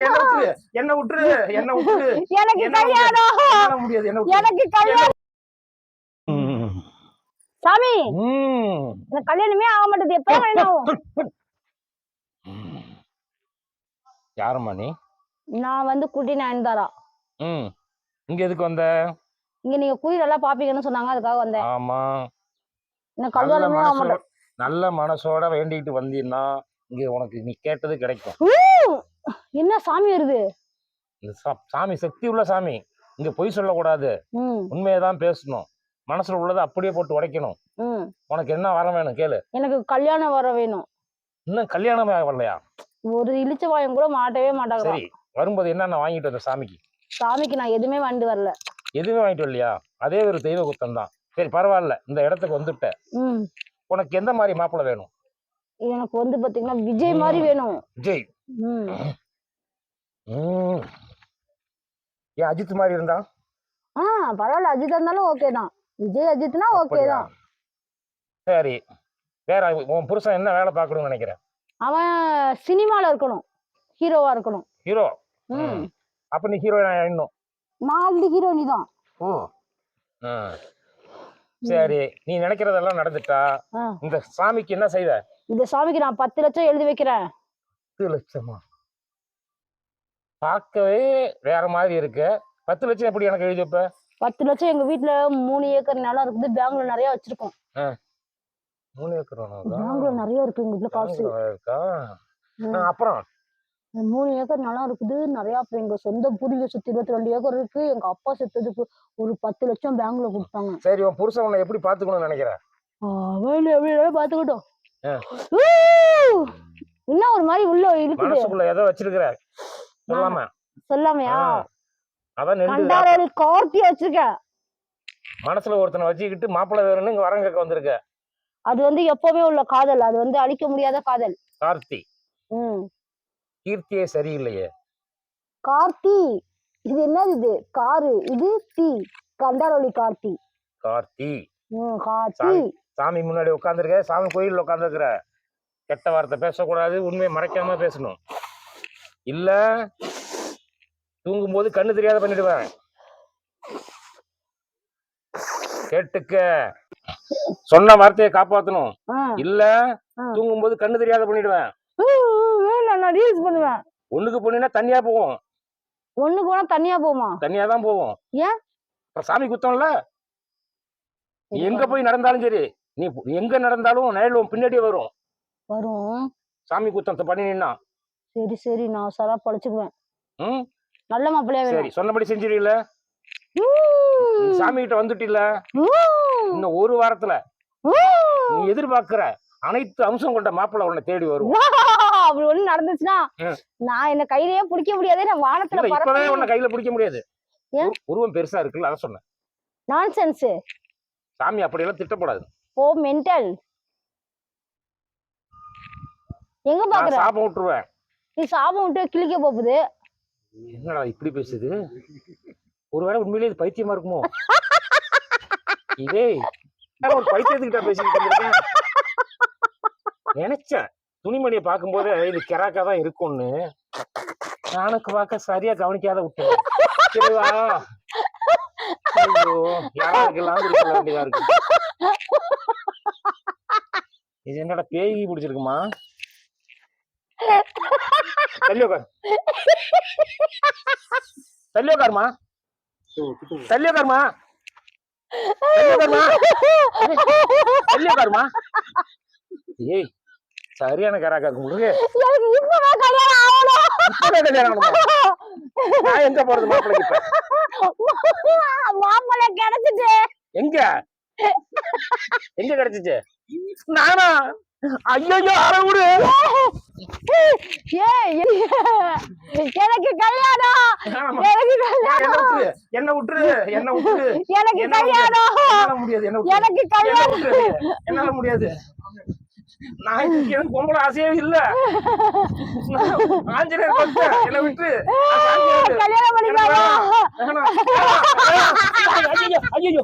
என்ன விட்டுரு என்ன விட்டுரு எனக்கு கல்யாணம் முடியாது எனக்கு கல்யாணம் சாமி எனக்கு கல்யாணமே ஆக மாட்டேது எப்ப கல்யாணம் யாரம்மா நீ நான் வந்து குட்டி நயன்தாரா இங்க எதுக்கு வந்த இங்க நீங்க குடி நல்லா பாப்பீங்கன்னு சொன்னாங்க அதுக்காக வந்தேன் ஆமா எனக்கு கல்யாணமே ஆக மாட்டேது நல்ல மனசோட வேண்டிட்டு வந்தீன்னா இங்க உனக்கு நீ கேட்டது கிடைக்கும் என்ன சாமி வருது சாமி சக்தி உள்ள சாமி இங்க பொய் சொல்லக்கூடாது உண்மையதான் பேசணும் மனசுல உள்ளதை அப்படியே போட்டு உடைக்கணும் உனக்கு என்ன வர வேணும் கேளு எனக்கு கல்யாணம் வர வேணும் இன்னும் கல்யாணம் வரலையா ஒரு இழிச்ச வாயம் கூட மாட்டவே மாட்டாங்க சரி வரும்போது என்ன வாங்கிட்டு வந்த சாமிக்கு நான் எதுவுமே வாங்கிட்டு வரல எதுவுமே வாங்கிட்டு வரலையா அதே ஒரு தெய்வ குத்தம் தான் சரி பரவாயில்ல இந்த இடத்துக்கு வந்துட்ட உனக்கு எந்த மாதிரி மாப்பிள்ளை வேணும் எனக்கு வந்து பாத்தீங்கன்னா விஜய் மாதிரி வேணும் விஜய் ஏன் அஜித் மாதிரி இருந்தா பரவாயில்ல அஜித் இருந்தாலும் ஓகே தான் விஜய் அஜித்னா ஓகே தான் சரி வேற உன் புருஷன் என்ன வேலை பார்க்கணும்னு நினைக்கிறேன் அவன் சினிமால இருக்கணும் ஹீரோவா இருக்கணும் ஹீரோ அப்ப நீ ஹீரோயின் ஆயிடணும் நான் வந்து ஹீரோயினி தான் சரி நீ நினைக்கிறதெல்லாம் நடந்துட்டா இந்த சாமிக்கு என்ன செய்வ இந்த சாமிக்கு நான் 10 லட்சம் எழுதி வைக்கிறேன் 10 லட்சமா பார்க்கவே வேற மாதிரி இருக்கு 10 லட்சம் எப்படி எனக்கு எழுதி வைப்ப 10 லட்சம் எங்க வீட்டுல 3 ஏக்கர் நிலம் இருக்குது பேங்க்ல நிறைய வச்சிருக்கோம் 3 ஏக்கர் பேங்க்ல நிறைய இருக்கு எங்க வீட்டுல காசு இருக்கா அப்புறம் 3 ஏக்கர் நிலம் இருக்குது நிறைய அப்புறம் எங்க சொந்த பூர்வீக சொத்து 22 ஏக்கர் இருக்கு எங்க அப்பா செத்ததுக்கு ஒரு 10 லட்சம் பேங்க்ல கொடுத்தாங்க சரி உன் புருஷன் உன்னை எப்படி பாத்துக்கணும்னு நினைக்கிறேன் அவன் எப்படி பாத்துக்கிட்டோம் இன்னும் ஒரு மாதிரி உள்ள இருக்குது மனசுக்குள்ள ஏதோ வச்சிருக்கிற சொல்லாமையா அதான் கார்த்தி வச்சிருக்க மனசுல ஒருத்தனை வச்சுக்கிட்டு மாப்பிள்ளை வேணும்னு இங்க வரங்க கேட்க வந்திருக்க அது வந்து எப்பவுமே உள்ள காதல் அது வந்து அழிக்க முடியாத காதல் கார்த்தி கீர்த்தியே சரியில்லையே கார்த்தி இது என்னது இது காரு இது தீ கண்டாரொலி கார்த்தி கார்த்தி கார்த்தி சாமி முன்னாடி உட்காந்துருக்க சாமி கோயில்ல உட்காந்துருக்கிற கெட்ட வார்த்தை பேசக்கூடாது உண்மையை மறைக்காம பேசணும் இல்ல தூங்கும் போது கண்ணு தெரியாத பண்ணிடுவேன் கேட்டுக்க சொன்ன வார்த்தையை காப்பாத்தணும் இல்ல தூங்கும் போது கண்ணு தெரியாத பண்ணிடுவேன் பண்ணுவேன் ஒண்ணுக்கு போனீங்கன்னா தனியா போவோம் ஒண்ணுக்கு போனா தனியா போமா தனியா தான் போவோம் ஏன் சாமி குத்தம்ல நீ எங்க போய் நடந்தாலும் சரி நீ எங்க நடந்தாலும் நிழல் பின்னாடியே வரும் சாமி குத்தத்தை பண்ணினா சரி சரி நான் சரா பழச்சுக்குவேன் நல்ல மாப்பிள்ளையா சரி சொன்னபடி செஞ்சிருவீல சாமி கிட்ட வந்துட்டில்ல இன்னும் ஒரு வாரத்துல நீ எதிர்பார்க்கிற அனைத்து அம்சம் கொண்ட மாப்பிள்ளை உன்னை தேடி வரும் அப்படி ஒண்ணு நடந்துச்சுன்னா நான் என்ன கையிலேயே பிடிக்க முடியாது நான் வானத்துல இப்பவே உன்னை கையில பிடிக்க முடியாது உருவம் பெருசா இருக்குல்ல அத சொன்னேன் நான்சென்ஸ் சாமி அப்படியெல்லாம் திட்டப்படாது ஓ மென்டல் எங்க பாக்குற சாபம் விட்டுருவேன் நீ சாபம் விட்டு கிளிக்க போகுது என்னடா இப்படி பேசுது ஒருவேளை உண்மையிலேயே இது பைத்தியமா இருக்குமோ இதே ஒரு பைத்தியத்துக்கிட்ட பேசிக்கிட்டு இருக்கேன் நினைச்சேன் துணிமணியை பார்க்கும்போது இது கிராக்கா தான் இருக்கும்னு நானுக்கு பார்க்க சரியா கவனிக்காத விட்டேன் சரிவா ஐயோ யாருக்கெல்லாம் கொடுக்க வேண்டியதா இருக்கு இது என்னடா பேய் பிடிச்சிருக்குமா தள்ளியோக்கார் தள்ளியோக்காருமா தள்ளியோக்காருமா தள்ளியோக்காருமா ஏய் சரியான கராக்கா இருக்கு நான் எங்க போறது மாப்பிள்ளைக்கு மாப்பிள்ளை கிடைச்சிட்டு எங்க எங்க கிடைச்சிச்சு நானா ஐயோ அறவுடு எனக்கு கல்யாணம் என்ன விட்டுரு எனக்கு கல்யாணம் முடியாது எனக்கு கல்யாணம் என்னால முடியாது நான் எனக்கு பொம்பளை ஆசையே இல்ல ஆஞ்சநேயர் என்ன விட்டு கல்யாணம் பண்ணிக்கலாம் ஐயோ